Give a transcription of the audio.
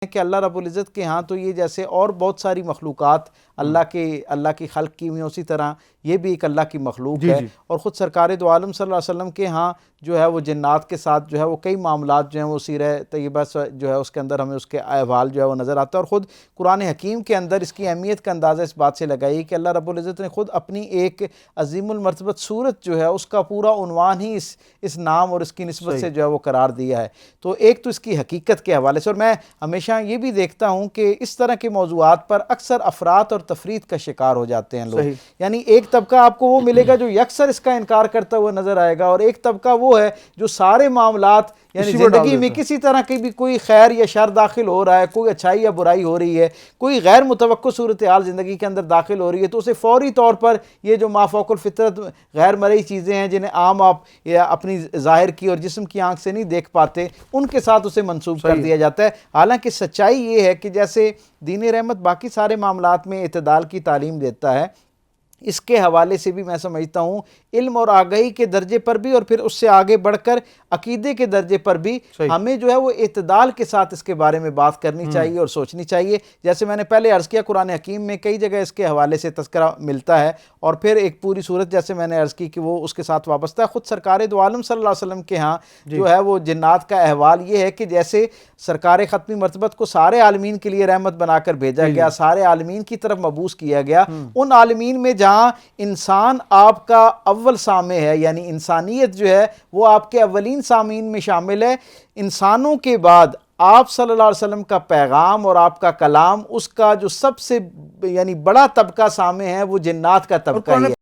کہ اللہ رب العزت کے ہاں تو یہ جیسے اور بہت ساری مخلوقات اللہ کی خلق کی ہوئی ہیں، اسی طرح یہ بھی ایک اللہ کی مخلوق ہے۔ اور خود سرکار دو عالم صلی اللہ علیہ وسلم کے ہاں جو ہے وہ جنات کے ساتھ جو ہے وہ کئی معاملات جو ہیں وہ سیرہ طیبہ جو ہے اس کے اندر ہمیں اس کے احوال جو ہے وہ نظر آتا ہے، اور خود قرآن حکیم کے اندر اس کی اہمیت کا اندازہ اس بات سے لگائی کہ اللہ رب العزت نے خود اپنی ایک عظیم المرتبت صورت جو ہے اس کا پورا عنوان ہی اس نام اور اس کی نسبت سے جو ہے وہ قرار دیا ہے۔ تو ایک تو اس کی حقیقت کے حوالے سے، اور میں ہمیشہ یہ بھی دیکھتا ہوں کہ اس طرح کے موضوعات پر اکثر افراط اور تفریط کا شکار ہو جاتے ہیں لوگ، یعنی ایک طبقہ آپ کو وہ ملے گا جو یکسر اس کا انکار کرتا ہوا نظر آئے گا، اور ایک طبقہ وہ ہے جو سارے معاملات یعنی زندگی میں کسی طرح کی بھی کوئی خیر یا شر داخل ہو رہا ہے، کوئی اچھائی یا برائی ہو رہی ہے، کوئی غیر متوقع صورتحال زندگی کے اندر داخل ہو رہی ہے تو اسے فوری طور پر یہ جو مافوق الفطرت غیر مرئی چیزیں ہیں جنہیں عام آپ اپنی ظاہر کی اور جسم کی آنکھ سے نہیں دیکھ پاتے ان کے ساتھ اسے منسوب کر دیا جاتا ہے۔ حالانکہ سچائی یہ ہے کہ جیسے دین رحمت باقی سارے معاملات میں اعتدال کی تعلیم دیتا ہے، اس کے حوالے سے بھی میں سمجھتا ہوں علم اور آگہی کے درجے پر بھی اور پھر اس سے آگے بڑھ کر عقیدے کے درجے پر بھی ہمیں جو ہے وہ اعتدال کے ساتھ اس کے بارے میں بات کرنی چاہیے اور سوچنی چاہیے۔ جیسے میں نے پہلے عرض کیا قرآن حکیم میں کئی جگہ اس کے حوالے سے تذکرہ ملتا ہے، اور پھر ایک پوری صورت جیسے میں نے عرض کی کہ وہ اس کے ساتھ وابستہ ہے۔ خود سرکار دو عالم صلی اللہ علیہ وسلم کے ہاں جو ہے وہ جنات کا احوال یہ ہے کہ جیسے سرکار ختمی مرتبت کو سارے عالمین کے لیے رحمت بنا کر بھیجا گیا، سارے عالمین کی طرف مبعوث کیا گیا، ان عالمین میں جہاں انسان آپ کا اول سامع ہے، یعنی انسانیت جو ہے وہ آپ کے اولین سامعین میں شامل ہے، انسانوں کے بعد آپ صلی اللہ علیہ وسلم کا پیغام اور آپ کا کلام اس کا جو سب سے یعنی بڑا طبقہ سامع ہے وہ جنات کا طبقہ ہی ہے۔